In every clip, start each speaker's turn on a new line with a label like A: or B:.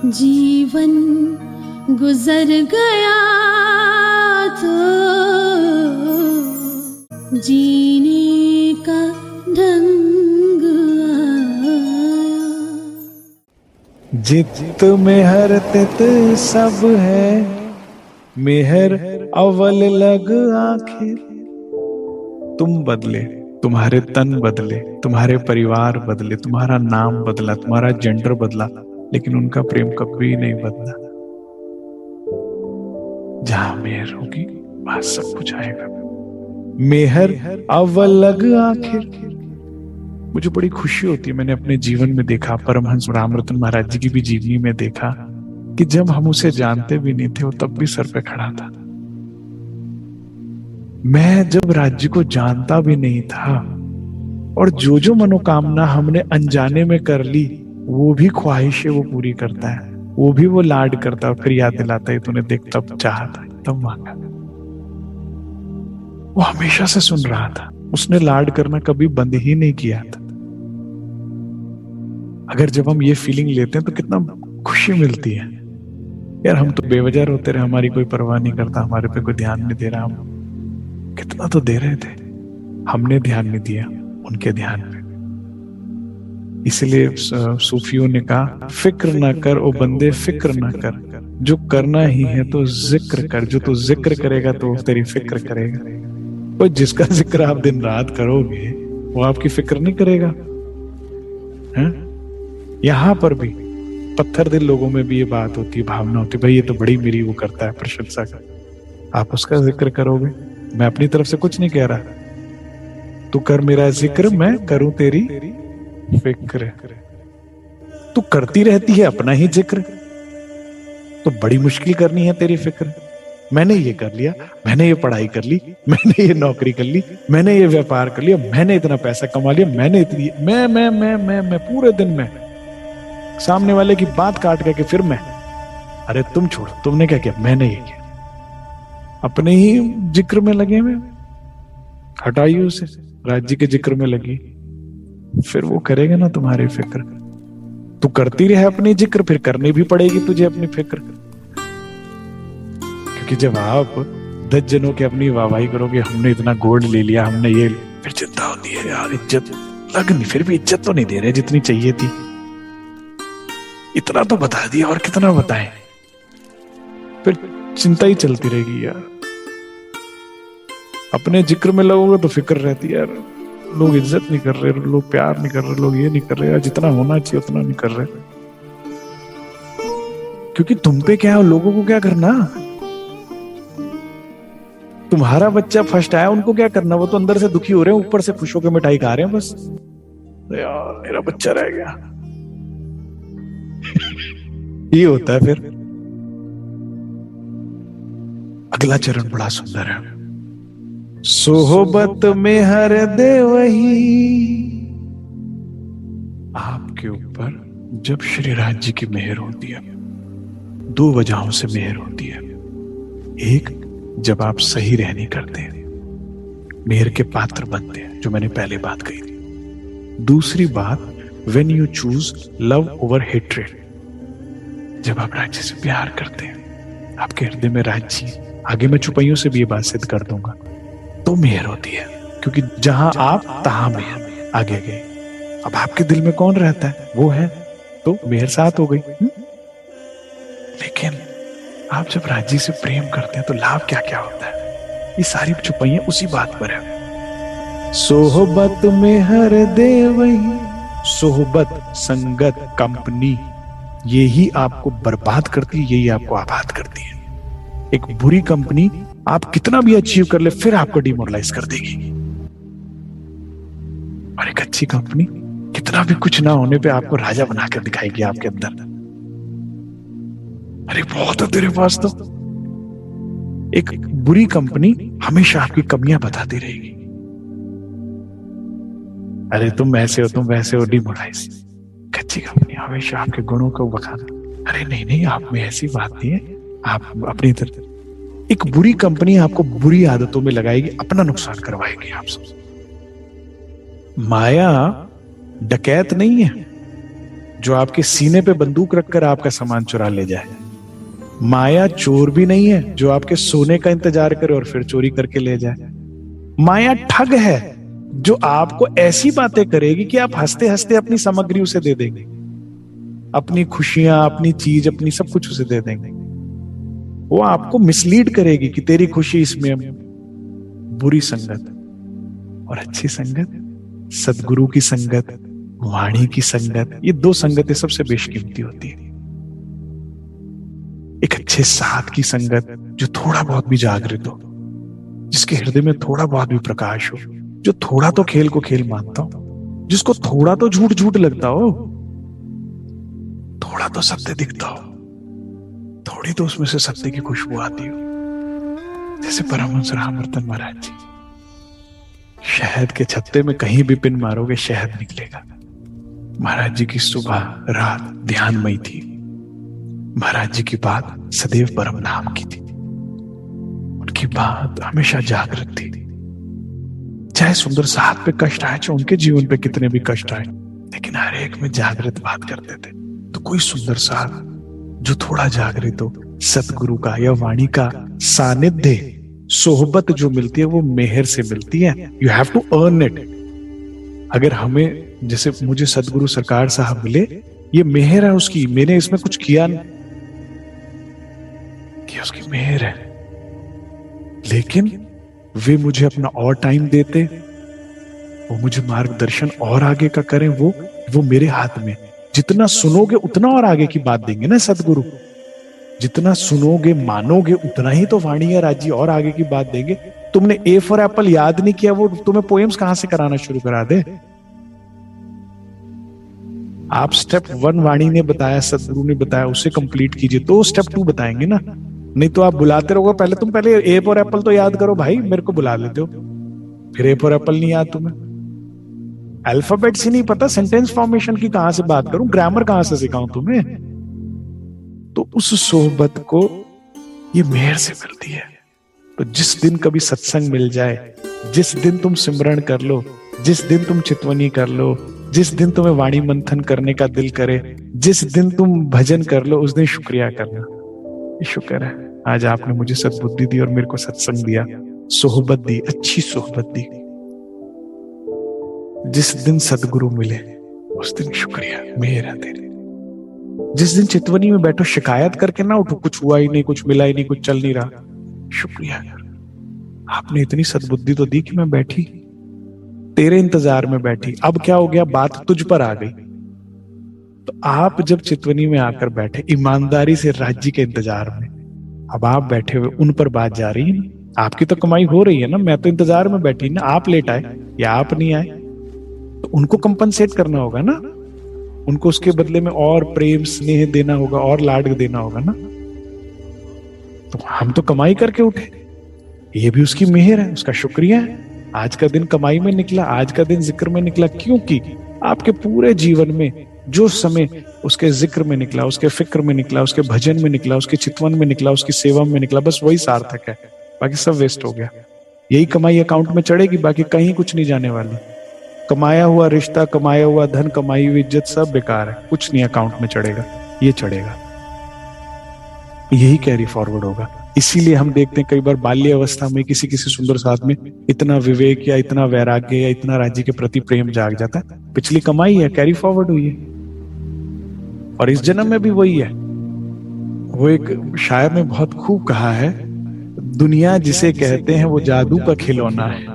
A: जीवन गुजर गया तो जीने का ढंग आया।
B: जित में हर तित सब है, मेहर अव्वल लग आखिर। तुम बदले, तुम्हारे तन बदले, तुम्हारे परिवार बदले, तुम्हारा नाम बदला, तुम्हारा जेंडर बदला, लेकिन उनका प्रेम कभी नहीं बदला। जहां मेहर होगी वहां सब कुछ आएगा। मेहर अव्वल लग आखिर। मुझे बड़ी खुशी होती है, मैंने अपने जीवन में देखा, परमहंस रामरतन महाराज जी की भी जीवनी में देखा कि जब हम उसे जानते भी नहीं थे वो तब भी सर पे खड़ा था। मैं जब राज्य को जानता भी नहीं था और जो जो मनोकामना हमने अनजाने में कर ली वो भी ख्वाहिशें वो पूरी करता है, वो भी वो लाड करता है, फिर याद दिलाता है तूने देख तब चाहा था तब मांगा। वो हमेशा से सुन रहा था, उसने लाड करना कभी बंद ही नहीं किया था। अगर जब हम ये फीलिंग लेते हैं तो कितना खुशी मिलती है यार। हम तो बेवजह रोते रहे, हमारी कोई परवाह नहीं करता, हमारे पे कोई ध्यान नहीं दे रहा। हम कितना तो दे रहे थे, हमने ध्यान नहीं दिया उनके ध्यान पे। इसलिए सूफियों ने कहा फिक्र ना कर ओ बंदे, फिक्र ना कर, जो करना ही है तो जिक्र कर। जो तू जिक्र करेगा तो तेरी फिक्र करेगा। और जिसका जिक्र आप दिन रात करोगे वो आपकी फिक्र नहीं करेगा। है? यहां पर भी पत्थर दिल लोगों में भी ये बात होती है, भावना होती है, भाई ये तो बड़ी मेरी वो करता है प्रशंसा कर। आप उसका जिक्र करोगे, मैं अपनी तरफ से कुछ नहीं कह रहा। तू कर मेरा जिक्र, मैं करूं तेरी फिक्र। तू करती रहती है अपना ही जिक्र, तो बड़ी मुश्किल करनी है तेरी फिक्र। मैंने ये कर लिया, मैंने ये पढ़ाई कर ली, मैंने ये नौकरी कर ली, मैंने ये व्यापार कर लिया, मैंने इतना पैसा कमा लिया, मैंने इतनी मैं पूरे दिन में सामने वाले की बात काट करके फिर मैं। अरे तुम छोड़ो, तुमने क्या किया, मैंने ये किया। अपने ही जिक्र में लगे हुए, हटाइए उसे, राज्य के जिक्र में लगी, फिर वो करेगा ना तुम्हारी फिक्र। तू करती रहे अपनी जिक्र, फिर करनी भी पड़ेगी तुझे अपनी फिक्र। क्योंकि जब आप 10 जनों की अपनी वाहवाही करोगे, हमने इतना गोल्ड ले लिया, हमने ये, फिर चिंता होती है यार, इज्जत लगनी, फिर भी इज्जत तो नहीं दे रहे जितनी चाहिए थी। इतना तो बता दिया और कितना बताएं, फिर चिंता ही चलती रहेगी यार। अपने जिक्र में लगोगे तो फिक्र रहती है यार, लोग इज्जत नहीं कर रहे, लोग प्यार नहीं कर रहे, लोग ये नहीं कर रहे यार, जितना होना चाहिए उतना नहीं कर रहे। क्योंकि तुम पे क्या है, लोगों को क्या करना। तुम्हारा बच्चा फर्स्ट आया, उनको क्या करना, वो तो अंदर से दुखी हो रहे हैं, ऊपर से खुश होकर मिठाई खा रहे हैं बस। यार मेरा बच्चा रह गया ये होता है। फिर अगला चरण बड़ा सुंदर है। सोहबत में हर दे वही। आपके ऊपर जब श्री राज जी की मेहर होती है, 2 वजहों से मेहर होती है। एक, जब आप सही रहनी करते हैं, मेहर के पात्र बनते हैं, जो मैंने पहले बात कही थी। दूसरी बात, when you choose love over hatred, जब आप राज्य से प्यार करते हैं, आपके हृदय में राज्य, आगे मैं चुपाइयों से भी ये बात सिद्ध कर दूंगा, तो मेहर होती है। क्योंकि जहां आप तहां मेहर। आगे गए, अब आपके दिल में कौन रहता है, वो है, तो मेहर साथ हो गई। लेकिन आप जब राज्य से प्रेम करते हैं तो लाभ क्या क्या होता है, ये सारी चुपाइयां उसी बात पर है। सोहबत में हर दे वही। सोहबत, संगत, कंपनी, यही आपको बर्बाद करती है, यही आपको आबाद करती है। एक बुरी कंपनी आप कितना भी अचीव कर ले, फिर आपको डिमोरलाइज कर देगी। और एक अच्छी कंपनी कितना भी कुछ ना होने पे आपको राजा बनाकर दिखाएगी आपके अंदर। अरे बहुत है तेरे पास तो। एक बुरी कंपनी हमेशा आपकी कमियां बताती रहेगी। अरे तुम ऐसे हो, तुम वैसे हो, डिमोरलाइज। अच्छी कंपनी हमेशा आपके गुणों को बखाना, अरे नहीं नहीं आप में ऐसी बात नहीं है, आप अपनी तरफ। एक बुरी कंपनी आपको बुरी आदतों में लगाएगी, अपना नुकसान करवाएगी आपसे। माया डकैत नहीं है, जो आपके सीने पे बंदूक रखकर आपका सामान चुरा ले जाए। माया चोर भी नहीं है जो आपके सोने का इंतजार करे और फिर चोरी करके ले जाए। माया ठग है जो आपको ऐसी बातें करेगी कि आप हंसते हंसते अपनी सामग्री उसे दे देंगे, अपनी खुशियां, अपनी चीज, अपनी सब कुछ उसे दे देंगे। वो आपको मिसलीड करेगी कि तेरी खुशी इसमें। बुरी संगत और अच्छी संगत, सदगुरु की संगत, वाणी की संगत, ये दो संगतें सबसे बेशकीमती होती है। एक अच्छे साथ की संगत जो थोड़ा बहुत भी जागृत हो, जिसके हृदय में थोड़ा बहुत भी प्रकाश हो, जो थोड़ा तो खेल को खेल मानता हो, जिसको थोड़ा तो झूठ झूठ लगता हो, थोड़ा तो सत्य दिखता हो, थोड़ी तो उसमें से सत्य की खुशबू आती हो। जैसे परमहंस रामरतन महाराज जी, शहद के छत्ते में कहीं भी पिन मारोगे शहद निकलेगा। महाराज जी की सुबह रात ध्यानमयी थी। महाराज जी की बात सदैव परम नाम की थी। उनकी बात हमेशा जागृत थी। चाहे सुंदर साहब पे कष्ट आए, चाहे उनके जीवन पे कितने भी कष्ट आए, लेकिन हर एक में जागृत बात करते थे। तो कोई सुंदर साहब जो थोड़ा जागृत हो, सतगुरु का या वाणी का सानिध्य, सोहबत जो मिलती है वो मेहर से मिलती है। You have to earn it. अगर हमें, जैसे मुझे सतगुरु सरकार साहब मिले, ये मेहर है उसकी, मैंने इसमें कुछ किया नहीं, कि उसकी मेहर है। लेकिन वे मुझे अपना और टाइम देते, वो मुझे मार्गदर्शन और आगे का करें, वो मेरे हाथ में। जितना सुनोगे उतना और आगे की बात देंगे ना सतगुरु। जितना सुनोगे मानोगे उतना ही तो वाणी या राजी और आगे की बात देंगे। तुमने ए फॉर एप्पल याद नहीं किया, वो तुम्हें पोएम्स कहां से कराना शुरू करा दे। आप स्टेप 1 वाणी ने बताया, सतगुरु ने बताया, उसे कंप्लीट कीजिए तो स्टेप 2 बताएंगे ना। नहीं तो आप बुलाते रहोगे, पहले ए फॉर एप्पल तो याद करो भाई, मेरे को बुला लेते हो, फिर ए फॉर एप्पल नहीं याद तुम्हें। अल्फाबेट से नहीं पता, सेंटेंस फॉर्मेशन की कहां से बात करूं, ग्रामर कहां से सिखाऊं तुम्हें। तो उस सोहबत को ये मेहर से मिलती है। तो जिस दिन कभी सत्संग मिल जाए, जिस दिन तुम सिमरण कर लो, जिस दिन तुम चितवनी कर लो, जिस दिन तुम्हें वाणी मंथन करने का दिल करे, जिस दिन तुम भजन कर लो, उस दिन शुक्रिया करना। ये शुक्र है आज आपने मुझे सद्बुद्धि दी और मेरे को सत्संग दिया, सोहबत दी, अच्छी सोहबत दी। जिस दिन सदगुरु मिले उस दिन शुक्रिया, मेहर है तेरी। जिस दिन चितवनी में बैठो शिकायत करके ना उठो, कुछ हुआ ही नहीं, कुछ मिला ही नहीं, कुछ चल नहीं रहा, शुक्रिया कर, आपने इतनी सद्बुद्धि तो दी कि मैं बैठी, तेरे इंतजार में बैठी। अब क्या हो गया, बात तुझ पर आ गई। तो आप जब चितवनी में आकर बैठे ईमानदारी से राज्य के इंतजार में, अब आप बैठे हुए उन पर बात जा रही है, आपकी तो कमाई हो रही है ना, मैं तो इंतजार में बैठी ना। आप लेट आए या आप नहीं आए तो उनको कंपनसेट करना होगा ना, उनको उसके बदले में और प्रेम स्नेह देना होगा और लाड देना होगा ना। तो हम तो कमाई करके उठे, ये भी उसकी मेहर है, उसका शुक्रिया है। आज का दिन कमाई में निकला, आज का दिन जिक्र में निकला, क्योंकि आपके पूरे जीवन में जो समय उसके जिक्र में निकला, उसके फिक्र में निकला, उसके भजन में निकला, उसके चितवन में निकला, उसकी सेवा में निकला, बस वही सार्थक है, बाकी सब वेस्ट हो गया। यही कमाई अकाउंट में चढ़ेगी, बाकी कहीं कुछ नहीं जाने वाली। कमाया हुआ रिश्ता, कमाया हुआ धन, कमाई हुई इज्जत सब बेकार है, कुछ नहीं अकाउंट में चढ़ेगा, ये चढ़ेगा, यही कैरी फॉरवर्ड होगा। इसीलिए हम देखते हैं कई बार बाल्य अवस्था में किसी किसी सुंदर साथ में इतना विवेक या इतना वैराग्य या इतना राज्य के प्रति प्रेम जाग जाता है, पिछली कमाई है, कैरी फॉरवर्ड हुई है, और इस जन्म में भी वही है। वो एक शायर ने बहुत खूब कहा है, दुनिया जिसे कहते हैं वो जादू का खिलौना है।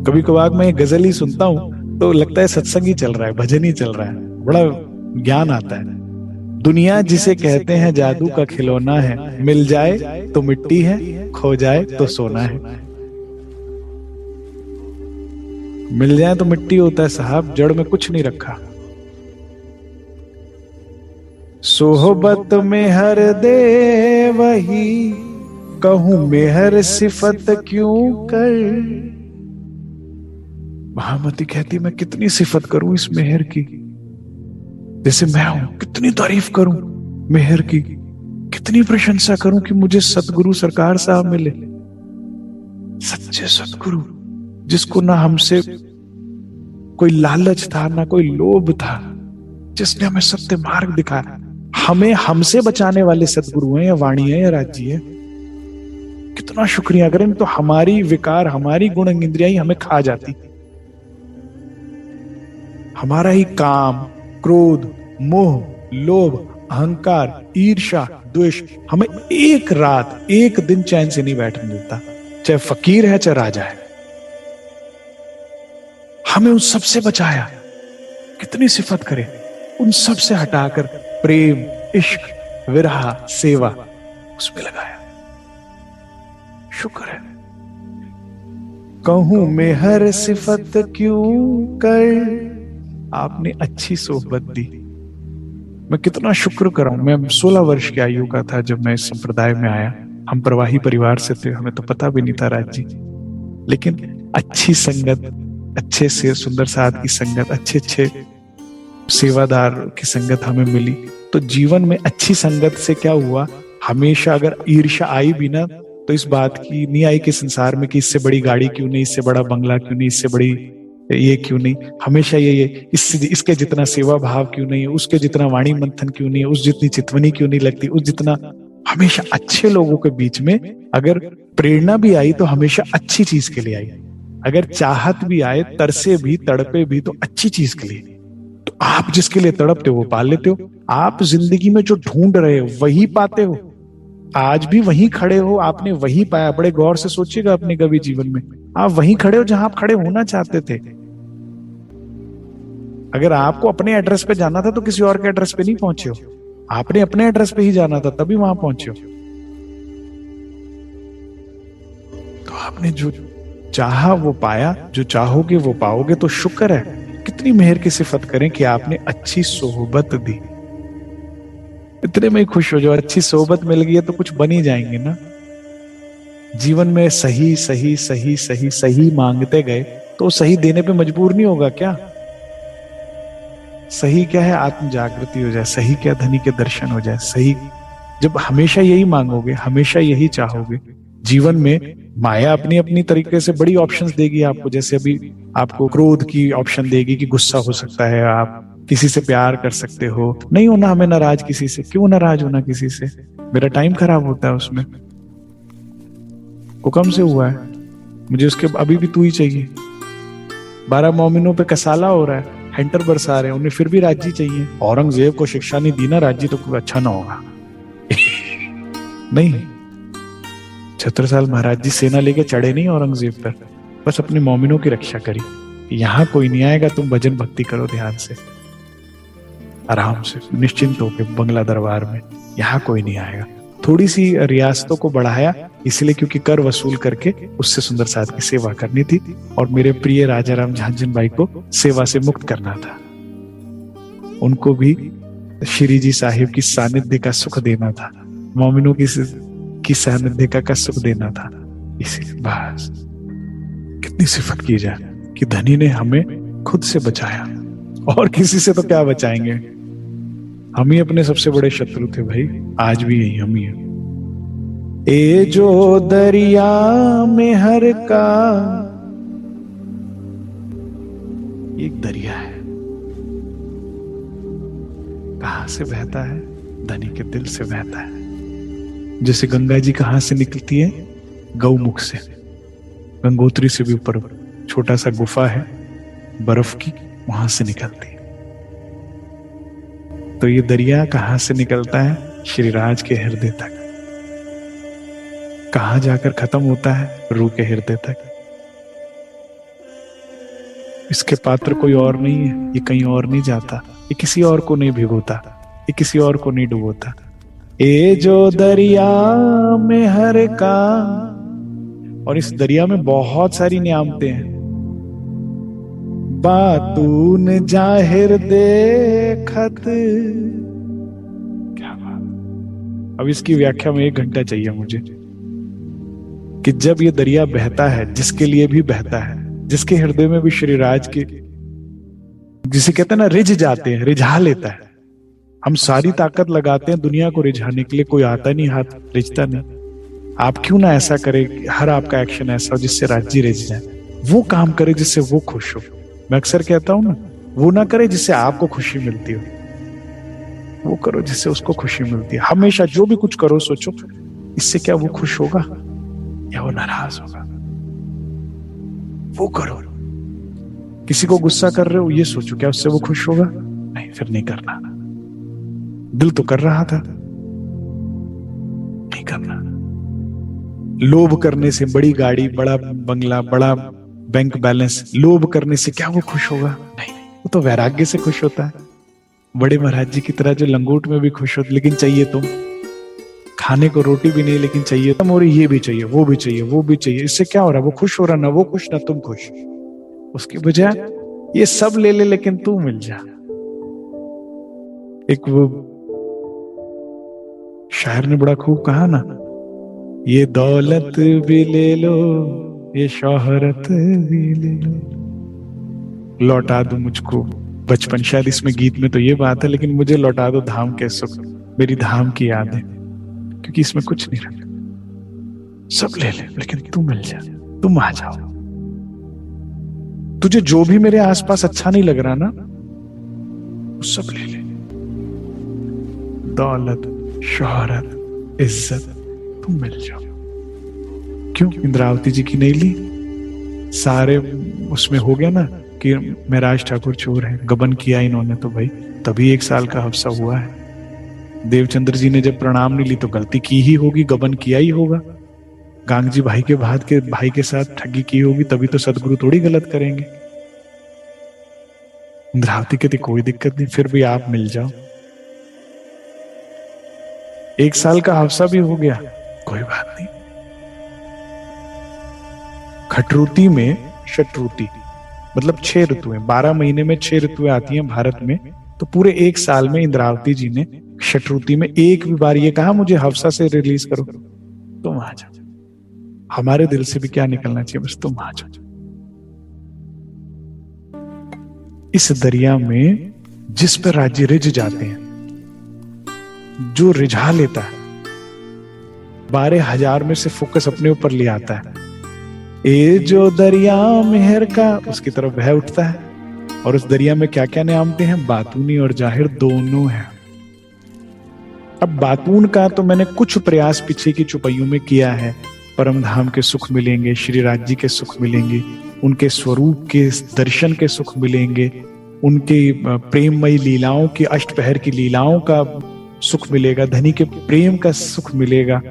B: कभी कभार मैं गजल ही सुनता हूं तो लगता है सत्संग ही चल रहा है, भजन ही चल रहा है, बड़ा ज्ञान आता है। दुनिया जिसे कहते हैं जादू का खिलौना है, मिल जाए तो मिट्टी है, खो जाए तो सोना है। मिल जाए तो मिट्टी होता है साहब, जड़ में कुछ नहीं रखा। सोहबत में हर दे वही, कहूं मेहर सिफत क्यों कर। महामती कहती मैं कितनी सिफत करूं इस मेहर की, जैसे मैं हूं, कितनी तारीफ करूं मेहर की, कितनी प्रशंसा करूं कि मुझे सतगुरु सरकार साहब मिले, सच्चे सतगुरु, जिसको ना हमसे कोई लालच था, ना कोई लोभ था, जिसने हमें सत्य मार्ग दिखाया। हमें हमसे बचाने वाले सदगुरु हैं, या वाणी है, या राज्य है। कितना शुक्रिया करें, तो हमारी विकार, हमारी गुण इंद्रियां ही हमें खा जाती। हमारा ही काम, क्रोध, मोह, लोभ, अहंकार, ईर्ष्या, द्वेष हमें एक रात, एक दिन चैन से नहीं बैठने देता, चाहे फकीर है चाहे राजा है। हमें उन सब से बचाया। कितनी सिफत करें, उन सब से हटाकर प्रेम, इश्क, विरह, सेवा उसमें लगाया। शुक्र है। कहूं मैं हर सिफत क्यों कर, आपने अच्छी सोहबत दी। मैं कितना शुक्र कराऊं। मैं 16 वर्ष की आयु का था जब मैं इस संप्रदाय में आया। हम प्रवाही परिवार से थे, हमें तो पता भी नहीं था राज जी, लेकिन अच्छी संगत, अच्छे से सुंदर साथ की संगत, अच्छे अच्छे सेवादार की संगत हमें मिली। तो जीवन में अच्छी संगत से क्या हुआ, हमेशा अगर ईर्ष्या आई भी ना, तो इस बात की नहीं आई कि संसार में कि इससे बड़ी गाड़ी क्यों नहीं, इससे बड़ा बंगला क्यों नहीं, इससे बड़ी ये क्यों नहीं। हमेशा ये इसके जितना सेवा भाव क्यों नहीं है, उसके जितना वाणी मंथन क्यों नहीं है, उस जितनी चितवनी क्यों नहीं लगती, उस जितना। हमेशा अच्छे लोगों के बीच में अगर प्रेरणा भी आई तो हमेशा अच्छी चीज के लिए आई। अगर चाहत भी आए, तरसे भी, तड़पे भी, तो अच्छी चीज के लिए। तो आप जिसके लिए तड़पते हो वो पा लेते हो। आप जिंदगी में जो ढूंढ रहे हो वही पाते हो। आज भी वहीं खड़े हो, आपने वही पाया। बड़े गौर से सोचिएगा अपने कभी जीवन में, आप वहीं खड़े हो जहां आप खड़े होना चाहते थे। अगर आपको अपने एड्रेस पे जाना था तो किसी और के एड्रेस पे नहीं पहुंचे हो, आपने अपने एड्रेस पे ही जाना था, तभी वहां पहुंचे हो। तो आपने जो चाहा वो पाया, जो चाहोगे वो पाओगे। तो शुक्र है, कितनी मेहर की सिफत करें कि आपने अच्छी सोहबत दी। इतने में ही खुश हो जाओ। अच्छी सोहबत मिल गई है तो कुछ बन ही जाएंगे ना। जीवन में सही सही सही सही सही मांगते गए तो सही देने पे मजबूर नहीं होगा क्या? सही क्या है? आत्म जागृति हो जाए। सही क्या? धनी के दर्शन हो जाए। सही जब हमेशा यही मांगोगे, हमेशा यही चाहोगे, जीवन में माया अपनी अपनी तरीके से बड़ी ऑप्शंस देगी आपको। जैसे अभी आपको क्रोध की ऑप्शन देगी कि गुस्सा हो सकता है, आप किसी से प्यार कर सकते हो। नहीं होना हमें नाराज किसी से। क्यों नाराज होना किसी से? मेरा टाइम खराब होता है उसमें। हुक्म से हुआ है, मुझे उसके अभी भी तू ही चाहिए। 12 मोमिनों पे कसाला हो रहा है, हैंटर बरसा रहे हैं, उन्हें फिर भी राज्य चाहिए। औरंगजेब को शिक्षा नहीं दी ना राज्य, तो कोई अच्छा ना होगा। नहीं, 76 साल महाराज जी सेना लेके चढ़े नहीं औरंगजेब पर, बस अपने मोमिनों की रक्षा करी। यहां कोई नहीं आएगा, तुम भजन भक्ति करो ध्यान से, आराम से, निश्चिंत होकर बंगला दरबार में। यहां कोई नहीं आएगा। थोड़ी सी रियासतों को बढ़ाया इसलिए क्योंकि कर वसूल करके उससे सुंदर साथ की सेवा करनी थी और मेरे प्रिय राजा राम झांझन भाई को सेवा से मुक्त करना था। उनको भी श्री जी साहिब की सानिध्य का सुख देना था, मोमिनों की सानिध्य का सुख देना था। इसीलिए बस कितनी सिफत की जाए कि धनी ने हमें खुद से बचाया, और किसी से तो क्या बचाएंगे। हम ही अपने सबसे बड़े शत्रु थे भाई, आज भी यही हम ही हैं। ए जो दरिया में हर का, एक दरिया है, कहां से बहता है? धनी के दिल से बहता है। जैसे गंगा जी कहां से निकलती है? गौमुख से। गंगोत्री से भी ऊपर छोटा सा गुफा है बर्फ की, वहां से निकलती है। तो ये दरिया कहां से निकलता है? श्रीराज के हृदय तक। कहां जाकर खत्म होता है? रूह के हृदय तक। इसके पात्र कोई और नहीं है, ये कहीं और नहीं जाता, ये किसी और को नहीं भिगोता, ये किसी और को नहीं डुबोता। ए जो दरिया में हर का, और इस दरिया में बहुत सारी नियामतें हैं। बातून जाहिर देखत, क्या बात। अब इसकी व्याख्या में 1 घंटा चाहिए मुझे कि जब ये दरिया बहता है, जिसके लिए भी बहता है, जिसके हृदय में भी श्रीराज के, जिसे कहते हैं ना रिझ जाते हैं, रिझा लेता है। हम सारी ताकत लगाते हैं दुनिया को रिझाने के लिए, कोई आता नहीं, हाथ रिझता नहीं। आप क्यों ना ऐसा करें, हर आपका एक्शन ऐसा हो जिससे राज्य रिझ जाए। वो काम करे जिससे वो खुश हो। मैं अक्सर कहता हूं ना, वो ना करे जिससे आपको खुशी मिलती हो, वो करो जिससे उसको खुशी मिलती है। हमेशा जो भी कुछ करो सोचो इससे क्या वो खुश होगा या वो नाराज होगा, वो करो। किसी को गुस्सा कर रहे हो, ये सोचो क्या उससे वो खुश होगा, नहीं, फिर नहीं करना। दिल तो कर रहा था, नहीं करना। लोभ करने से बड़ी गाड़ी, बड़ा बंगला, बड़ा बैंक बैलेंस, लोभ करने से क्या वो खुश होगा, नहीं, वो तो वैराग्य से खुश होता है। बड़े महाराज जी की तरह जो लंगोट में भी खुश होते, लेकिन चाहिए तुम, खाने को रोटी भी नहीं लेकिन चाहिए तुम, और ये भी चाहिए, वो भी चाहिए, वो भी चाहिए। इससे क्या हो रहा है, वो खुश हो रहा, ना वो खुश ना तुम खुश। उसकी बजाय ये सब ले ले लेकिन तू मिल जा। एक वो शायर ने बड़ा खूब कहा ना, ये दौलत भी ले लो, ये शोहरत भी ले लो, लौटा दो मुझको बचपन। शायद इसमें गीत में तो ये बात है, लेकिन मुझे लौटा दो धाम के सुख, मेरी धाम की यादें, क्योंकि इसमें कुछ नहीं रखा। सब ले ले लेकिन तू मिल जा, तुम आ जाओ। तुझे जो भी मेरे आसपास अच्छा नहीं लग रहा ना, वो सब ले ले। दौलत, शोहरत, इज्जत, तुम मिल जाओ। क्यों इंद्रावती जी की नहीं ली? सारे उसमें हो गया ना कि महराज ठाकुर चोर है, गबन किया इन्होंने, तो भाई तभी 1 साल का हफ्सा हुआ है। देवचंद्र जी ने जब प्रणाम नहीं ली तो गलती की ही होगी, गबन किया ही होगा। गांगजी भाई के भाई के साथ ठगी की होगी, तभी तो सदगुरु थोड़ी गलत करेंगे। इंद्रावती कहती कोई दिक्कत नहीं, फिर भी आप मिल जाओ। 1 साल का हफ्सा भी हो गया, कोई बात नहीं। खटरुती में शटरुती मतलब 6 ऋतुएं, 12 महीने में 6 ऋतुएं आती हैं भारत में, तो पूरे 1 साल में इंद्रावती जी ने शटरुती में एक भी बार ये कहा मुझे हफ्सा से रिलीज करो, तुम आ जाओ। हमारे दिल से भी क्या निकलना चाहिए, बस तुम आ जाओ। इस दरिया में जिस पर राज्य रिझ जाते हैं, जो रिझा लेता है, 12,000 में से फोकस अपने ऊपर ले आता है, ए जो दरिया मेहर का, उसकी तरफ बह उठता है। और उस दरिया में क्या क्या नामते हैं, बातूनी और जाहिर दोनों हैं। अब बातून का तो मैंने कुछ प्रयास पीछे की चुपाइयों में किया है। परम धाम के सुख मिलेंगे, श्री राज जी के सुख मिलेंगे, उनके स्वरूप के दर्शन के सुख मिलेंगे, उनके प्रेममयी लीलाओं की, अष्टपहर की लीलाओं का सुख मिलेगा, धनी के प्रेम का सुख मिलेगा।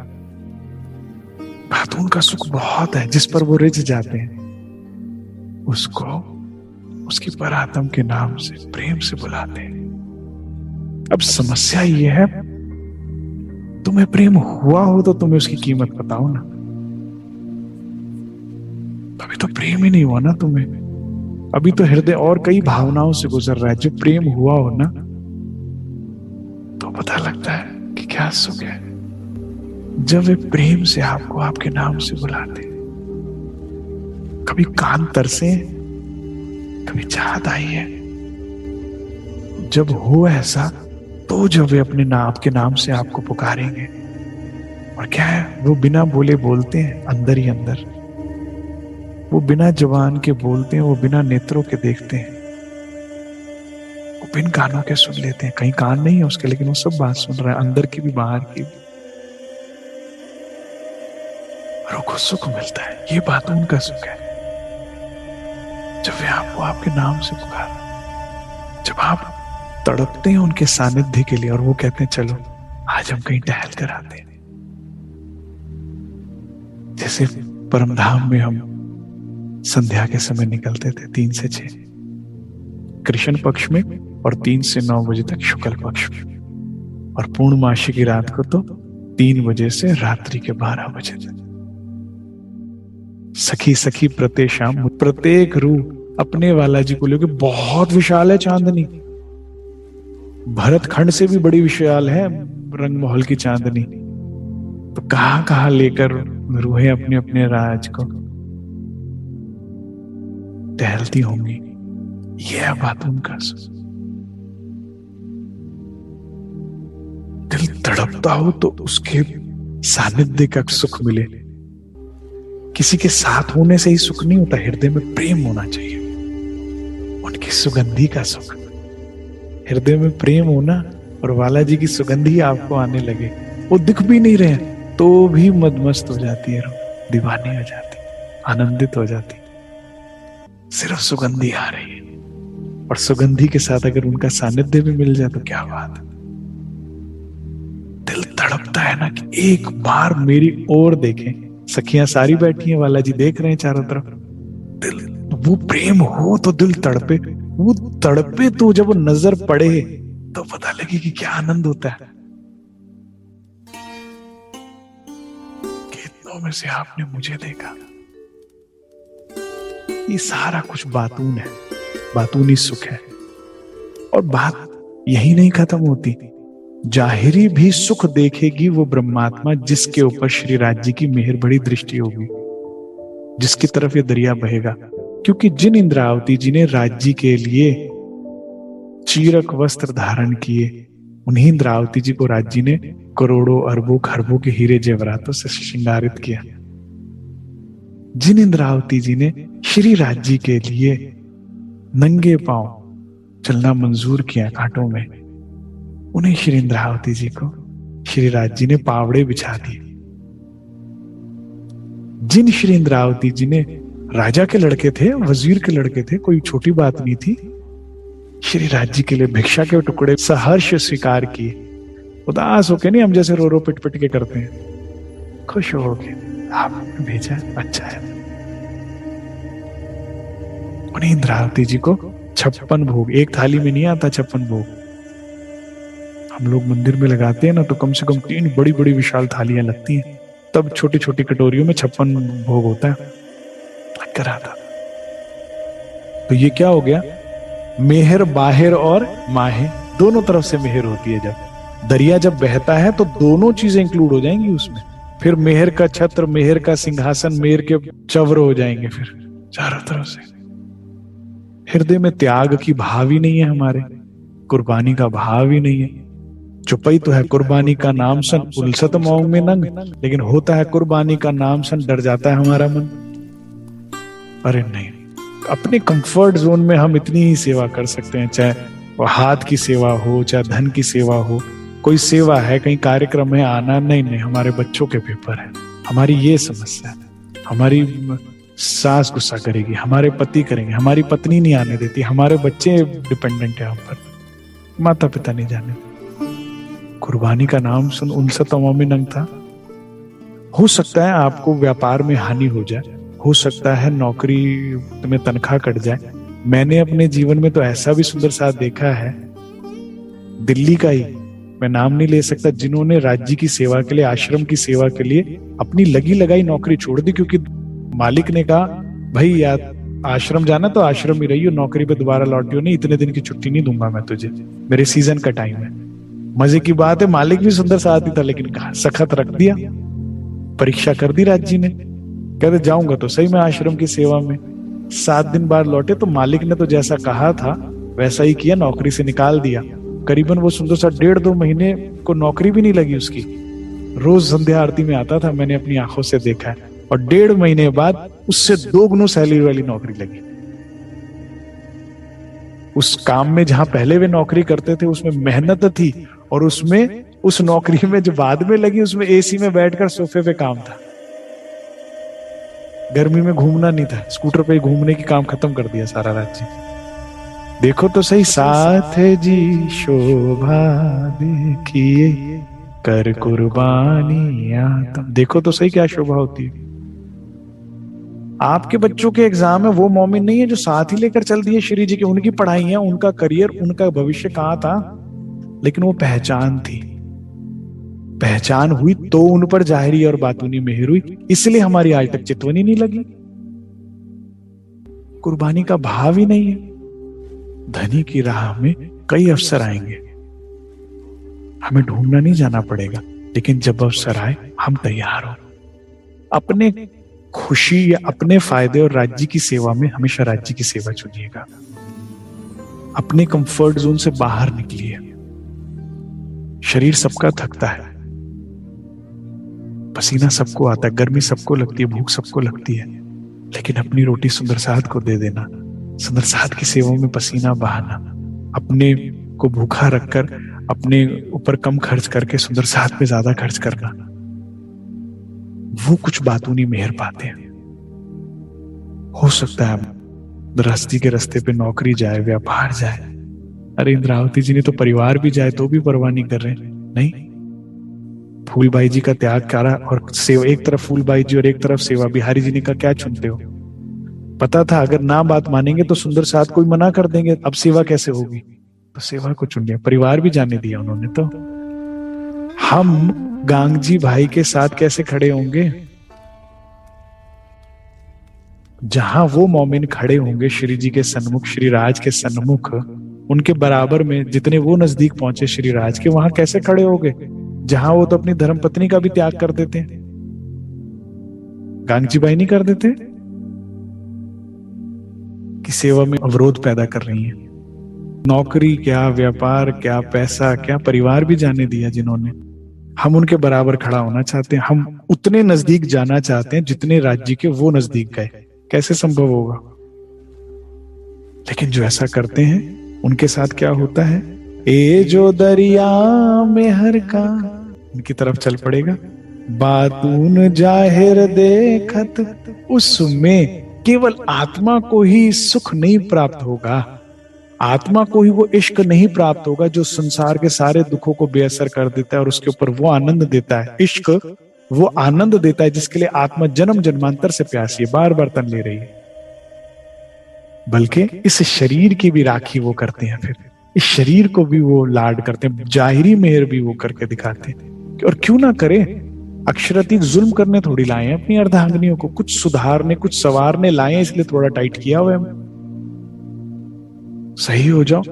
B: बातून का सुख बहुत है, जिस पर वो रिझ जाते हैं उसको उसकी परात्म के नाम से प्रेम से बुलाते हैं। अब समस्या ये है, तुम्हें प्रेम हुआ हो तो तुम्हें उसकी कीमत बताओ ना। अभी तो प्रेम ही नहीं हुआ ना तुम्हें, अभी तो हृदय और कई भावनाओं से गुजर रहा है। जब प्रेम हुआ हो ना तो पता लगता है कि क्या सुख है, जब वे प्रेम से आपको आपके नाम से बुलाते। कभी कान तरसे, कभी चाहत आई है। जब हो ऐसा तो जब वे अपने आपके नाम से आपको पुकारेंगे, और क्या है, वो बिना बोले बोलते हैं अंदर ही अंदर, वो बिना जुबान के बोलते हैं, वो बिना नेत्रों के देखते हैं, वो बिन कानों के सुन लेते हैं। कहीं कान नहीं है उसके, लेकिन वो सब बात सुन रहा है, अंदर की भी बाहर की भी, और उनको सुख मिलता है। ये बात उनका सुख है, जब वे आपको आपके नाम से पुकार, जब आप तड़पते हैं उनके सानिध्य के लिए और वो कहते हैं चलो आज हम कहीं टहल कर आते हैं। जैसे परमधाम में हम संध्या के समय निकलते थे 3 से 6 कृष्ण पक्ष में, और 3 से 9 बजे तक शुक्ल पक्ष में, और पूर्णमासी की रात को तो 3 बजे से रात्रि के 12 बजे तक। सखी सखी प्रत्येक शाम, प्रत्येक रूप अपने वाला जी को लेकर बहुत विशाल है चांदनी, भरत खंड से भी बड़ी विशाल है रंगमहल की चांदनी। तो कहां कहां लेकर रूहें अपने अपने राज को टहलती होंगी। यह बात उनका दिल तड़पता हो तो उसके सानिध्य का सुख मिले। किसी के साथ होने से ही सुख नहीं होता, हृदय में प्रेम होना चाहिए, उनकी सुगंधी का सुख। हृदय में प्रेम होना और बालाजी की सुगंध ही आपको आने लगे, वो दिख भी नहीं रहे तो भी मदमस्त हो जाती है, दीवानी हो जाती, आनंदित हो जाती, सिर्फ सुगंधी आ रही है। और सुगंधी के साथ अगर उनका सानिध्य भी मिल जाए तो क्या बात है। दिल तड़पता है ना कि एक बार मेरी ओर देखें। सखियां सारी बैठी हैं, बालाजी देख रहे हैं चारों तरफ। दिल, वो प्रेम हो तो दिल तड़पे, वो तड़पे तो जब वो नजर पड़े तो पता लगे कि क्या आनंद होता है। कितनों में से आपने मुझे देखा। ये सारा कुछ बातून है, बातूनी सुख है। और बात यही नहीं खत्म होती, जाहिरी भी सुख देखेगी वो ब्रह्मात्मा जिसके ऊपर श्री राज जी की मेहर बड़ी दृष्टि होगी, जिसकी तरफ ये दरिया बहेगा। क्योंकि जिन इंद्रावती जी ने राज जी के लिए चीरक वस्त्र धारण किए, उन्हीं इंद्रावती जी को राज जी ने करोड़ों अरबों खरबों के हीरे जेवरातों से श्रृंगारित किया। जिन इंद्रावती जी ने श्री राज जी के लिए नंगे पांव चलना मंजूर किया घाटों में, उन्हें श्री इंद्रावती जी को श्री राज जी ने पावड़े बिछा दिए। जिन श्री इंद्रावती जी ने राजा के लड़के थे, वजीर के लड़के थे, कोई छोटी बात नहीं थी, श्री राज जी के लिए भिक्षा के टुकड़े सहर्ष स्वीकार किए, उदास होके नहीं, हम जैसे रो रो पिट पिट के करते हैं, खुश होके आपने भेजा, अच्छा है। उन्हें इंद्रावती जी को 56 भोग, एक थाली में नहीं आता 56 भोग। हम लोग मंदिर में लगाते हैं ना तो कम से कम 3 बड़ी बड़ी विशाल थालियां लगती हैं, तब छोटी छोटी कटोरियों में 56 भोग होता है। करा था तो ये क्या हो गया, मेहर बाहर और माहे दोनों तरफ से मेहर होती है। जब दरिया जब बहता है तो दोनों चीजें इंक्लूड हो जाएंगी उसमें। फिर मेहर का छत्र, मेहर का सिंहासन, मेहर के चवर हो जाएंगे फिर चारों तरफ से। हृदय में त्याग की भाव ही नहीं है, हमारे कुर्बानी का भाव ही नहीं है। चुपई तो है कुर्बानी का नाम सन, उलसत मौंग में नंग, लेकिन होता है कुर्बानी का नाम सन, डर जाता है हमारा मन। अरे नहीं, अपने कंफर्ट जोन में हम इतनी ही सेवा कर सकते हैं, चाहे वो हाथ की सेवा हो, चाहे धन की सेवा हो। कोई सेवा है, कहीं कार्यक्रम है, आना नहीं, हमारे बच्चों के पेपर है, हमारी ये समस्या है, हमारी सास गुस्सा करेगी, हमारे पति करेंगे, हमारी पत्नी नहीं आने देती, हमारे बच्चे डिपेंडेंट है हम पर, माता पिता नहीं जाने। कुर्बानी का नाम सुन 59 में नंग था। हो सकता है आपको व्यापार में हानि हो जाए, हो सकता है नौकरी में तनख्वाह कट जाए। मैंने अपने जीवन में तो ऐसा भी सुंदर साथ देखा है, दिल्ली का ही, मैं नाम नहीं ले सकता, जिन्होंने राज्य की सेवा के लिए, आश्रम की सेवा के लिए अपनी लगी लगाई नौकरी छोड़ दी, क्योंकि मालिक ने कहा भाई यार आश्रम जाना तो आश्रम ही रहियो, नौकरी पे दोबारा लौटियो नहीं, इतने दिन की छुट्टी नहीं दूंगा मैं तुझे, मेरे सीजन का टाइम है। मजे की बात है, मालिक भी सुंदर साथ ही था, लेकिन कहा सखत रख दिया, परीक्षा कर दी राज्य ने। कहते जाऊंगा तो सही मैं आश्रम की सेवा में। 7 दिन बाद लौटे तो मालिक ने तो जैसा कहा था वैसा ही किया, नौकरी से निकाल दिया। करीबन वो सुंदर सा 1.5-2 महीने को नौकरी भी नहीं लगी उसकी। रोज संध्या आरती में आता था, मैंने अपनी आंखों से देखा है, और 1.5 महीने बाद उससे 2 गुना सैलरी वाली नौकरी लगी। उस काम में जहां पहले वे नौकरी करते थे उसमें मेहनत थी, और उसमें उस नौकरी में जो बाद में लगी उसमें एसी में बैठकर सोफे पे काम था, गर्मी में घूमना नहीं था, स्कूटर पे घूमने की काम खत्म कर दिया सारा राज्य। देखो तो सही, साथ जी शोभा देखिए कर कुर्बानियां, तब देखो तो सही क्या शोभा होती है। आपके बच्चों के एग्जाम में वो मोमिन नहीं है जो साथ ही लेकर चल दिए श्री जी की, उनकी पढ़ाइयां, उनका करियर, उनका भविष्य कहां था, लेकिन वो पहचान थी। पहचान हुई तो उन पर जाहिरी और बातूनी मेहर हुई, इसलिए हमारी आज तक चितवनी नहीं लगी। कुर्बानी का भाव ही नहीं है। धनी की राह में कई अवसर आएंगे, हमें ढूंढना नहीं जाना पड़ेगा, लेकिन जब अवसर आए हम तैयार हो। अपने खुशी या अपने फायदे और राज्य की सेवा में हमेशा राज्य की सेवा चुनिएगा। अपने कंफर्ट जोन से बाहर निकलिए। शरीर सबका थकता है, पसीना सबको आता है, गर्मी सबको लगती है, भूख सबको लगती है, लेकिन अपनी रोटी सुंदर साध को दे देना, सुंदर साध की सेवा में पसीना बहाना, अपने को भूखा रखकर अपने ऊपर कम खर्च करके सुंदर साथ पे ज्यादा खर्च करना, वो कुछ बातों नहीं मेहर पाते हैं। हो सकता है गृहस्थी के रास्ते पे नौकरी जाए, व्यापार जाए। अरे इंद्रावती जी ने तो परिवार भी जाए तो भी परवाह नहीं कर रहे। नहीं, फूलबाई जी का त्याग करा और सेवा, एक तरफ फूलबाई जी और एक तरफ सेवा। बिहारी जी ने कहा क्या चुनते हो? पता था अगर ना बात मानेंगे तो सुंदर साथ कोई मना कर देंगे, अब सेवा कैसे होगी, तो सेवा को चुन लिया, परिवार भी जाने दिया उन्होंने। तो हम गांगजी भाई के साथ कैसे खड़े होंगे? जहां वो मोमिन खड़े होंगे श्री जी के सन्मुख, श्री राज के सन्मुख, उनके बराबर में जितने वो नजदीक पहुंचे श्री राज के, वहां कैसे खड़े होंगे जहां वो तो अपनी धर्मपत्नी का भी त्याग कर देते हैं? गांगजी भाई नहीं कर देते कि सेवा में अवरोध पैदा कर रही है। नौकरी क्या, व्यापार क्या, पैसा क्या, परिवार भी जाने दिया जिन्होंने। हम उनके बराबर खड़ा होना चाहते हैं, हम उतने नजदीक जाना चाहते हैं जितने राज्य के वो नजदीक गए। कैसे संभव होगा? लेकिन जो ऐसा करते हैं उनके साथ क्या होता है? ए जो दरिया में हर का, उनकी तरफ चल पड़ेगा। बातून जाहिर देखत उसमें केवल आत्मा को ही सुख नहीं प्राप्त होगा, आत्मा को ही वो इश्क नहीं प्राप्त होगा जो संसार के सारे दुखों को बेअसर कर देता है और उसके ऊपर वो आनंद देता है। इश्क वो आनंद देता है जिसके लिए आत्मा जन्म जन्मांतर से प्यासी है, बार बार तन ले रही है। बल्कि इस शरीर की भी राखी वो करते हैं, फिर इस शरीर को भी वो लाड करते हैं, जाहिरी मेहर भी वो करके दिखाते हैं। और क्यों ना करें? अक्षरातीत जुल्म करने थोड़ी लाए हैं अपनी अर्धांगिनियों को, कुछ सुधारने, कुछ संवारने लाए हैं, इसलिए थोड़ा टाइट किया हुआ है। सही हो जाओ,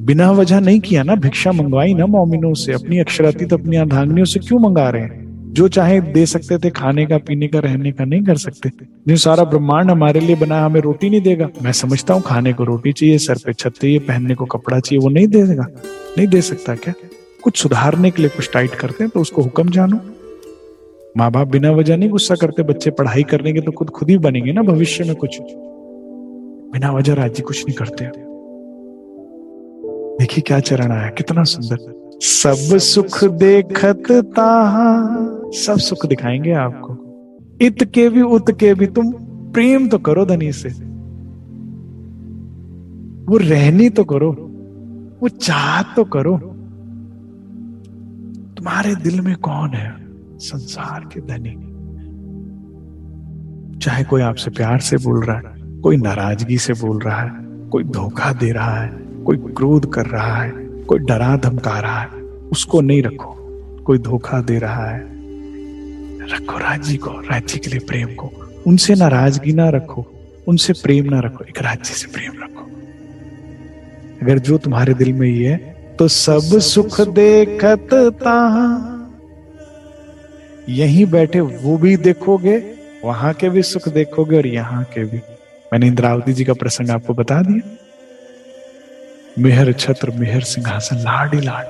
B: बिना वजह नहीं किया ना, भिक्षा मंगवाई ना मोमिनों से, अपनी अक्षरातीत अपनी अर्धांगिनियों से क्यों मंगा रहे हैं? जो चाहे दे सकते थे, खाने का, पीने का, रहने का नहीं कर सकते? जो सारा ब्रह्मांड हमारे लिए बना, हमें रोटी नहीं देगा? मैं समझता हूँ खाने को रोटी चाहिए, सर पे छत चाहिए, पहनने को कपड़ा चाहिए, वो नहीं देगा? नहीं दे सकता क्या? कुछ सुधारने के लिए कुछ टाइट करते हैं तो उसको हुक्म जानो। माँ बाप बिना वजह नहीं गुस्सा करते, बच्चे पढ़ाई करने के तो खुद ही बनेंगे ना भविष्य में। कुछ बिना वजह राज्य कुछ नहीं करते। देखिए क्या चरण आया, कितना सुंदर। सब सुख देखत ताहा, सब सुख दिखाएंगे आपको, इत के भी उत के भी। तुम प्रेम तो करो धनी से, वो रहनी तो करो, वो चाहत तो करो। तुम्हारे दिल में कौन है संसार के धनी? चाहे कोई आपसे प्यार से बोल रहा है, कोई नाराजगी से बोल रहा है, कोई धोखा दे रहा है, कोई क्रोध कर रहा है, कोई डरा धमका रहा है, उसको नहीं रखो। कोई धोखा दे रहा है, रखो राज्य को, राज्य के लिए प्रेम को। उनसे नाराजगी ना रखो, उनसे प्रेम ना रखो, एक राज्य से प्रेम रखो। अगर जो तुम्हारे दिल में ही है तो सब सुख देखत ताहा, यहीं बैठे वो भी देखोगे, वहां के भी सुख देखोगे और यहाँ के भी। मैंने इंद्रावती जी का प्रसंग आपको बता दिया। मेहर छत्र मेहर सिंहासन लाड ही लाड।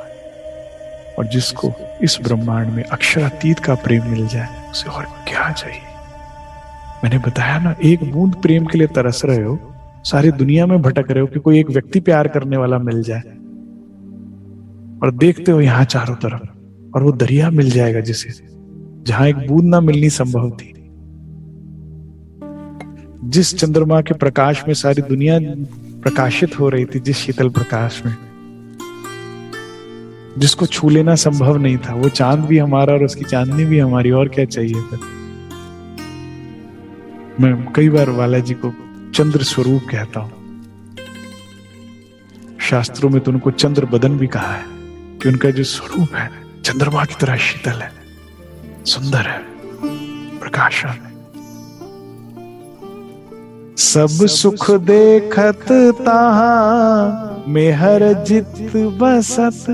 B: और जिसको इस ब्रह्मांड में अक्षरातीत का प्रेम मिल जाए उसे और क्या चाहिए? मैंने बताया ना, एक बूंद प्रेम के लिए तरस रहे हो, सारी दुनिया में भटक रहे हो कि कोई एक व्यक्ति प्यार करने वाला मिल जाए, और देखते हो यहां चारों तरफ, और वो दरिया मिल जाएगा जिसे, जहां एक बूंद ना मिलनी संभव थी। जिस चंद्रमा के प्रकाश में सारी दुनिया प्रकाशित हो रही थी, जिस शीतल प्रकाश में, जिसको छू लेना संभव नहीं था, वो चांद भी हमारा और उसकी चांदनी भी हमारी, और क्या चाहिए फिर? मैं कई बार बालाजी को चंद्र स्वरूप कहता हूं। शास्त्रों में तो उनको चंद्र बदन भी कहा है कि उनका जो स्वरूप है चंद्रमा की तरह शीतल है, सुंदर है, प्रकाशन है। सब सुख देखत ताहा मेहर जित बसत।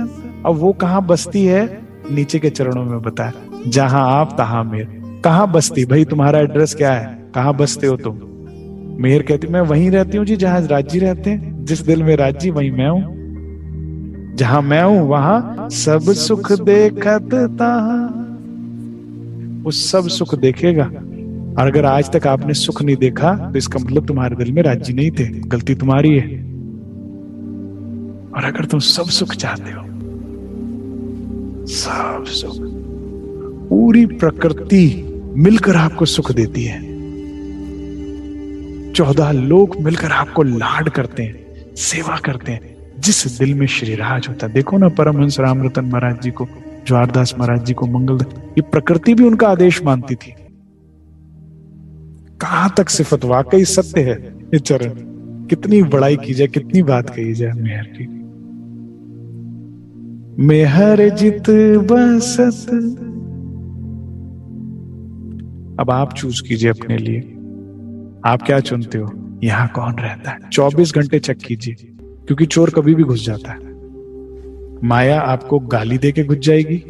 B: अब वो कहां बसती है? नीचे के चरणों में बताया, जहां आप तहां मेहर। कहां बसती? भाई तुम्हारा एड्रेस क्या है, कहां बसते हो तुम? मेहर कहती मैं वहीं रहती हूँ जी जहां राज्य रहते हैं, जिस दिल में राज्य वहीं मैं हूं, जहां मैं हूं वहां सब सुख देखत ताहा। वो सब सुख देखेगा। और अगर आज तक आपने सुख नहीं देखा तो इसका मतलब तुम्हारे दिल में राज्य नहीं थे, गलती तुम्हारी है। और अगर तुम सब सुख चाहते हो सब सुख, पूरी प्रकृति मिलकर आपको सुख देती है। 14 लोग मिलकर आपको लाड करते हैं, सेवा करते हैं। जिस दिल में श्री राज होता है, देखो ना परमहंस रामरतन महाराज जी को, ज्वारदास महाराज जी को, मंगल, ये प्रकृति भी उनका आदेश मानती थी। कहां तक सिफत, वाकई सत्य है ये चरण। कितनी बड़ाई की जाए, कितनी बात कही जाए मेहर की। मेहर जित बसत। अब आप चूज कीजिए अपने लिए, आप क्या चुनते हो, यहां कौन रहता है। 24 घंटे चेक कीजिए, क्योंकि चोर कभी भी घुस जाता है। माया आपको गाली देके घुस जाएगी,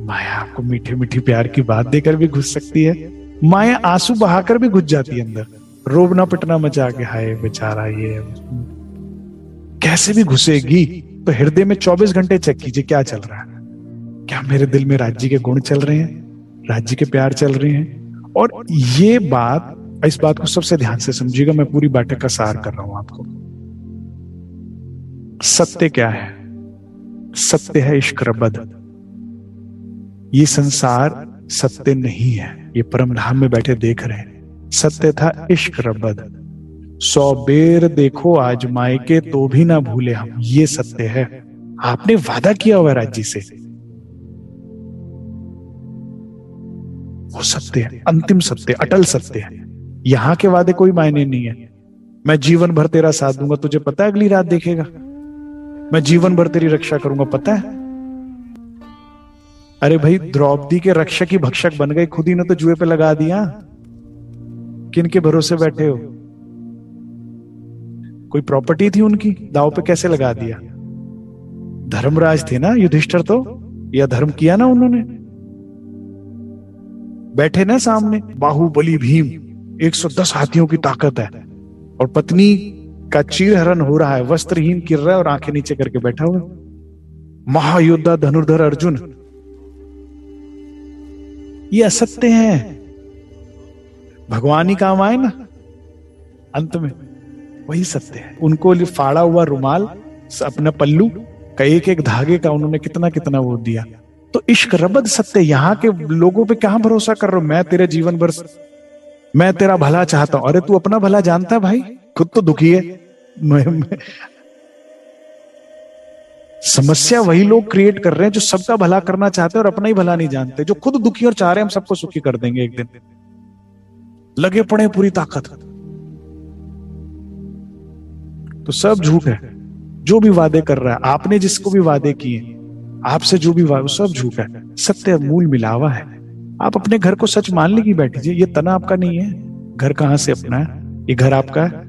B: माया आपको मीठे मीठी प्यार की बात देकर भी घुस सकती है, माया आंसू बहाकर भी घुस जाती है अंदर, रोबना पिटना मचा के, हाय बेचारा ये कैसे भी घुसेगी। तो हृदय में 24 घंटे चेक कीजिए क्या चल रहा है। क्या मेरे दिल में राज्य के गुण चल रहे हैं, राज्य के प्यार चल रहे हैं। और ये बात, इस बात को सबसे ध्यान से समझिएगा, मैं पूरी बैठक का सार कर रहा हूं आपको। सत्य क्या है? सत्य है इश्क रबद। ये संसार सत्य नहीं है, ये परम धाम में बैठे देख रहे हैं। सत्य था इश्क रबद। 100 बेर देखो आजमाए के तो भी ना भूले हम, ये सत्य है। आपने वादा किया हुआ राज्य से, वो सत्य है, अंतिम सत्य, अटल सत्य है। यहां के वादे कोई मायने नहीं है। मैं जीवन भर तेरा साथ दूंगा, तुझे पता है अगली रात देखेगा। मैं जीवन भर तेरी रक्षा करूंगा, पता है। अरे भाई, द्रौपदी के रक्षक ही भक्षक बन गए, खुद ही ने तो जुए पे लगा दिया। किन के भरोसे बैठे हो? कोई प्रॉपर्टी थी उनकी, दाव पे कैसे लगा दिया? धर्मराज थे ना युधिष्ठिर, तो यह धर्म किया ना उन्होंने। बैठे ना सामने बाहुबली भीम, 110 हाथियों की ताकत है, और पत्नी का चीरहरण हो रहा है, वस्त्रहीन गिर रहा है और आंखें नीचे करके बैठा हुआ। महायोद्धा धनुर्धर अर्जुन, ये असत्य है। भगवान ही काम आए ना अंत में, वही सत्य है। उनको फाड़ा हुआ रुमाल, अपना पल्लू का एक एक धागे का उन्होंने कितना कितना वो दिया। तो इश्क रबद सत्य। यहां के लोगों पे कहां भरोसा कर रहे हो? मैं तेरे जीवन भर, मैं तेरा भला चाहता हूं। अरे तू अपना भला जानता है भाई, खुद तो दुखी है। समस्या वही लोग क्रिएट कर रहे हैं जो सबका भला करना चाहते हैं और अपना ही भला नहीं जानते, जो खुद दुखी और चाह रहे हैं हम सबको सुखी कर देंगे एक दिन, लगे पड़े पूरी ताकत। तो सब झूठ है। जो भी वादे कर रहा है, आपने जिसको भी वादे किए, आपसे जो भी वादे, सब झूठ है। सत्य मूल मिलावा है। आप अपने घर को सच मान लेगी बैठिए। ये तना आपका नहीं है। घर कहां से अपना है? ये घर आपका है।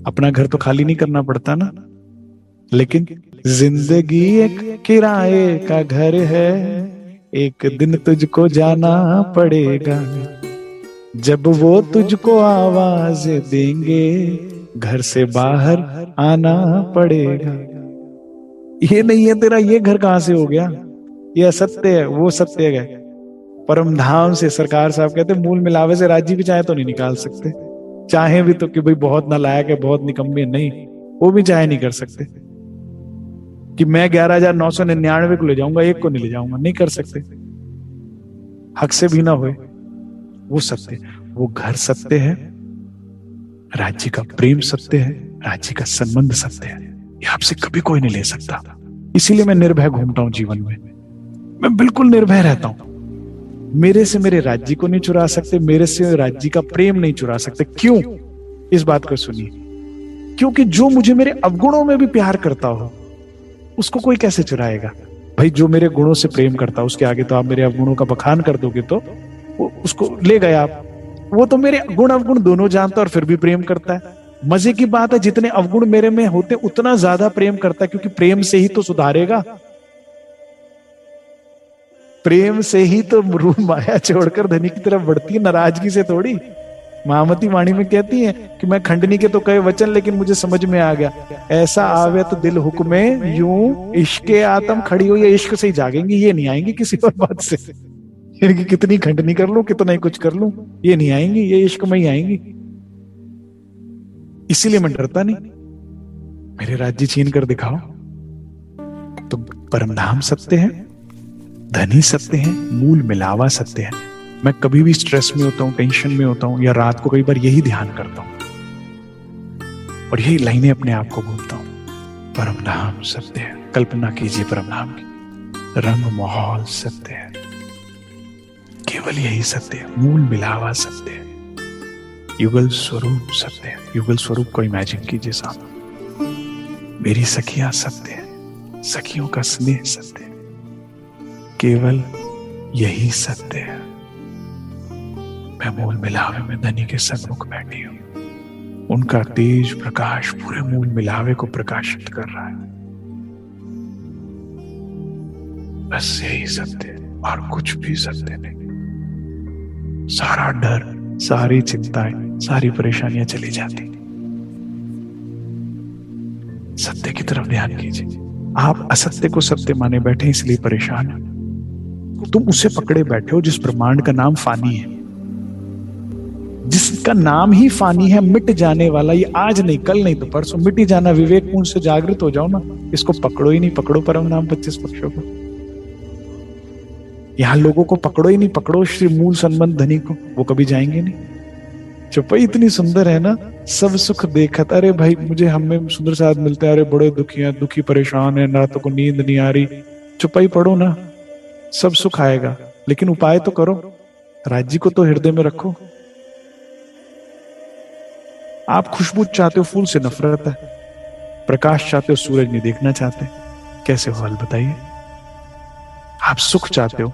B: अपना घर तो खाली नहीं करना पड़ता ना। लेकिन जिंदगी एक किराए का घर है, एक दिन तुझको जाना पड़ेगा। जब वो तुझको आवाज देंगे, घर से बाहर आना पड़ेगा। ये नहीं है तेरा, ये घर कहां से हो गया? ये असत्य है, वो सत्य है। परम धाम से सरकार साहब कहते मूल मिलावे से राज्य भी चाहे तो नहीं निकाल सकते। चाहे भी तो कि भाई बहुत नालायक है, बहुत निकम्मे, नहीं, वो भी चाहे नहीं कर सकते कि मैं 11,999 को ले जाऊंगा, एक को नहीं ले जाऊंगा, नहीं कर सकते। हक से भी ना होए। वो सत्य, वो घर सत्य है, राज्य का प्रेम सत्य है, राज्य का संबंध सत्य है। ये आपसे कभी कोई नहीं ले सकता। इसीलिए मैं निर्भय घूमता हूं जीवन में। मैं बिल्कुल निर्भय रहता हूं। मेरे से मेरे राज्य को नहीं चुरा सकते, मेरे से राज्य का प्रेम नहीं चुरा सकते। क्यों? इस बात को सुनिए। क्योंकि जो मुझे मेरे अवगुणों में भी प्यार करता हो, उसको कोई कैसे चुराएगा? भाई जो मेरे गुणों से प्रेम करता, उसके आगे तो आप मेरे अवगुणों का बखान कर दोगे तो उसको ले गए आप। वो तो मेरे गुण अवगुण दोनों जानता और फिर भी प्रेम करता है। मजे की बात है, जितने अवगुण मेरे में होते उतना ज्यादा प्रेम करता है, क्योंकि प्रेम से ही तो सुधारेगा। प्रेम से ही तो रूह माया छोड़कर धनी की तरफ बढ़ती है, नाराजगी से थोड़ी। महामती वाणी में कहती है कि मैं खंडनी के तो कहे वचन, लेकिन मुझे समझ में आ गया, ऐसा आवे तो दिल हुक्मे यूं, इश्के आत्म खड़ी हो, ये इश्क से ही जागेंगी, ये नहीं आएंगी किसी और बात से। इनकी कितनी खंडनी कर लूं, कितना ही कुछ कर लूं, ये नहीं आएंगी, ये इश्क में ही आएंगी। इसीलिए मैं डरता नहीं। मेरे राज्य छीन कर दिखाओ। तो परमधाम सत्य है, धनी सत्य है, मूल मिलावा सत्य है। मैं कभी भी स्ट्रेस में होता हूं, टेंशन में होता हूं, या रात को कई बार यही ध्यान करता हूं और यही लाइनें अपने आप को बोलता हूं, परम धाम सत्य है। कल्पना कीजिए परम धाम की, रंग माहौल सत्य है, केवल यही सत्य है, मूल मिलावा सत्य है, युगल स्वरूप सत्य है। युगल स्वरूप को इमेजिन कीजिए सामने, मेरी सखियां सत्य है, सखियों का स्नेह सत्य है, केवल यही सत्य है। मैं मूल मिलावे में धनी के सन्मुख बैठी हूं, उनका तेज प्रकाश पूरे मूल मिलावे को प्रकाशित कर रहा है। बस यही सत्य है और कुछ भी सत्य नहीं। सारा डर, सारी चिंताएं, सारी परेशानियां चली जाती। सत्य की तरफ ध्यान कीजिए। आप असत्य को सत्य माने बैठे इसलिए परेशान हैं। तुम उसे पकड़े बैठे हो जिस ब्रह्मांड का नाम फानी है, जिसका नाम ही फानी है, मिट जाने वाला। ये आज नहीं, कल नहीं तो परसों मिट ही जाना। विवेक पूर्ण से जागृत हो जाओ ना, इसको पकड़ो ही नहीं। पकड़ो परम नाम 25 पक्षों को। यहां लोगों को पकड़ो ही नहीं, पकड़ो श्री मूल संबंध धनी को, वो कभी जाएंगे नहीं। चौपाई इतनी सुंदर है ना, सब सुख देखत। अरे भाई मुझे हमें सुंदर साथ मिलते हैं, अरे बड़े दुखी हैं, दुखी परेशान है, रातों को नींद नहीं आ रही। चौपाई पढ़ो ना, सब सुख आएगा। लेकिन उपाय तो करो, राज्य को तो हृदय में रखो। आप खुशबू चाहते हो, फूल से नफरत है। प्रकाश चाहते हो, सूरज नहीं देखना चाहते। कैसे हो हल बताइए। आप सुख चाहते हो,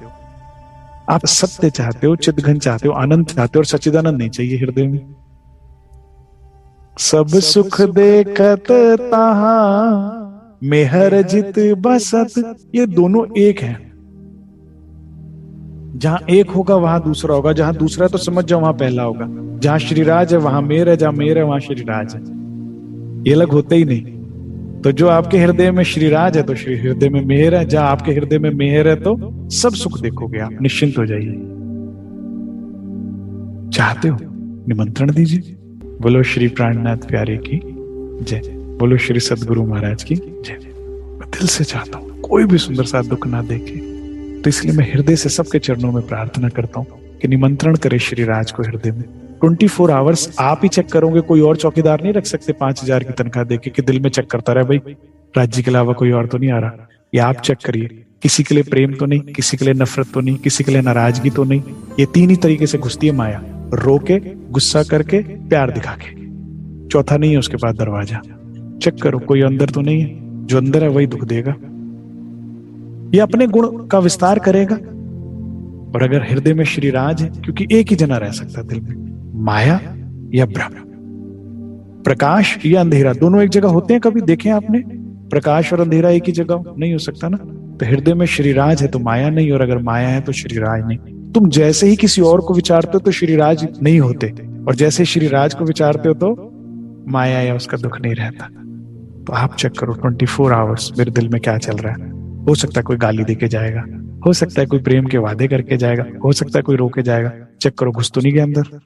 B: आप सत्य चाहते हो, चिदघन चाहते हो, आनंद चाहते हो, और सच्चिदानंद नहीं चाहिए हृदय में। सब सुख देखत तहां मेहर जित बसत, ये दोनों एक हैं। जहां एक होगा वहां दूसरा होगा, जहां दूसरा है तो समझ जाओ वहां पहला होगा। जहां श्रीराज है वहां मेर है, जहां मेर है वहां श्रीराज है। ये अलग होते ही नहीं। तो जो आपके हृदय में श्रीराज है तो श्री हृदय में मेहर है। जहां आपके हृदय में मेहर है तो सब सुख देखोगे आप, निश्चिंत हो जाइए। चाहते हो निमंत्रण दीजिए। बोलो श्री प्राणनाथ प्यारे की जय, बोलो श्री सदगुरु महाराज की जय। मैं दिल से चाहता हूं कोई भी सुंदर सा दुख ना देखे, तो इसलिए मैं हृदय से सबके चरणों में प्रार्थना करता हूं कि निमंत्रण करे श्री राज को हृदय में। 24 आवर्स आप ही चेक करोगे, कोई और चौकीदार नहीं रख सकते 5000 की तनख्वाह देके कि दिल में चेक करता रहे भाई राज्य के अलावा कोई और तो नहीं आ रहा। ये आप चेक करिए, किसी के लिए प्रेम तो नहीं, किसी के लिए नफरत तो नहीं, किसी के लिए नाराजगी तो नहीं। ये 3 ही तरीके से घुसती है माया, रोके, गुस्सा करके, प्यार दिखा के। चौथा नहीं है उसके बाद दरवाजा। चेक करो कोई अंदर तो नहीं है, जो अंदर है वही दुख देगा। ये अपने गुण का विस्तार करेगा। और अगर हृदय में श्री राज है, क्योंकि एक ही जना रह सकता दिल में, माया या ब्रह्म, प्रकाश या अंधेरा, दोनों एक जगह होते हैं? कभी देखें आपने प्रकाश और अंधेरा एक ही जगह? नहीं हो सकता ना। तो हृदय में श्री राज है तो माया नहीं, और अगर माया है तो श्री राज नहीं। तुम जैसे ही किसी और को विचारते हो तो श्री राज नहीं होते, और जैसे श्री राज को विचारते हो तो माया या उसका दुख नहीं रहता। तो आप चेक करो 24 आवर्स मेरे दिल में क्या चल रहा है। हो सकता है कोई गाली देके जाएगा, हो सकता है कोई प्रेम के वादे करके जाएगा, हो सकता है कोई रोके जाएगा। चेक करो घुस तो नहीं गया अंदर,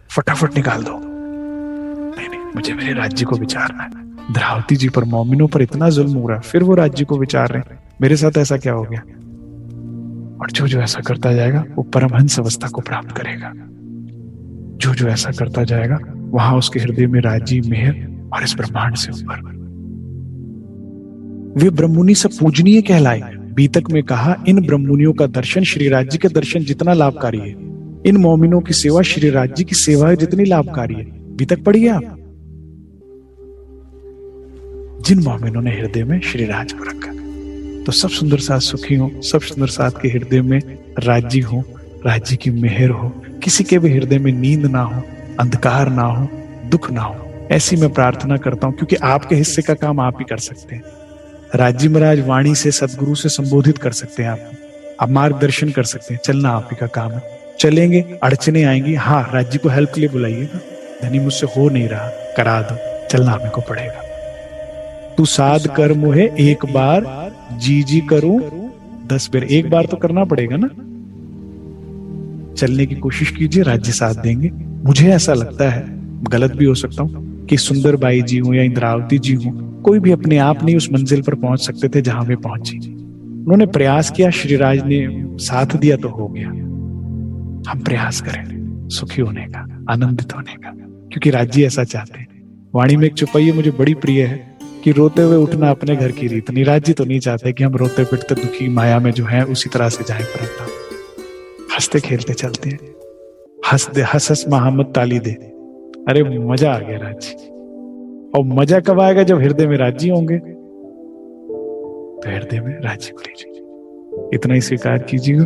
B: फटाफट निकाल दो। नहीं, मुझे मेरे राज्य को विचारना है। द्रावती जी पर, मोमिनों पर इतना जुल्म हो रहा है, फिर वो राज्य को विचार रहे हैं, मेरे साथ ऐसा क्या हो गया? और जो जो ऐसा करता जाएगा वो परमहंस अवस्था को प्राप्त करेगा। जो जो ऐसा करता जाएगा वहां उसके हृदय में राज्य, मेहर और इस ब्रह्मांड से ऊपर वे ब्रह्मुनि से पूजनीय कहलाए। बीतक में कहा, इन ब्रह्मुनियों का दर्शन श्री राज्य के दर्शन जितना लाभकारी है, इन मोमिनों की सेवा श्री राज्य की सेवा जितनी लाभकारी है। बीतक पढ़िए आप। जिन मोमिनों ने हृदय में श्री राज को रखा तो सब सुंदर साथ सुखी हो, सब सुंदर साथ के हृदय में राज्य हो, राज्य की मेहर हो, किसी के भी हृदय में नींद ना हो, अंधकार ना हो, दुख ना हो। ऐसी मैं प्रार्थना करता हूं, क्योंकि आपके हिस्से का काम आप ही कर सकते हैं। राज्य महाराज वाणी से, सदगुरु से संबोधित कर सकते हैं आप मार्गदर्शन कर सकते हैं। चलना आप ही का काम है। चलेंगे, अड़चने आएंगी, हाँ राज्य को हेल्प के लिए बुलाइएगा। धनी मुझसे हो नहीं रहा, करा दो, चलना हमें को पड़ेगा। तू साध कर मुहे एक बार, जी जी करूं 10 बार। एक बार तो करना पड़ेगा ना। चलने की कोशिश कीजिए, राज्य साथ देंगे। मुझे ऐसा लगता है, गलत भी हो सकता हूं, कि सुंदर बाई जी हो या इंद्रावती जी हो, कोई भी अपने आप नहीं उस मंजिल पर पहुंच सकते थे जहां वे पहुंची। उन्होंने प्रयास किया, श्रीराज ने साथ दिया तो हो गया। हम प्रयास करें सुखी होने का, आनंदित होने का, क्योंकि राज्य ऐसा चाहते हैं। वाणी में एक चौपाई मुझे बड़ी प्रिय है कि रोते हुए उठना अपने घर की रीत नहीं। राज्य तो नहीं चाहते कि हम रोते पिटते दुखी माया में जो है उसी तरह से जाए, परंतु हंसते खेलते चलते हैं। हंस दे, हंस हंस मोहम्मद ताली दे, अरे मजा आ गया राज्य। और मजा कब आएगा? जब हृदय में राज्य होंगे, तो हृदय में राज्य को लीजिए। इतना ही स्वीकार कीजिएगा।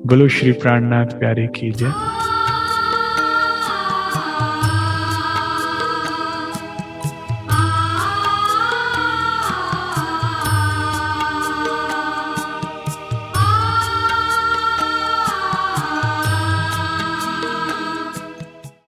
B: बोलो श्री प्राणनाथ प्यारे की जय।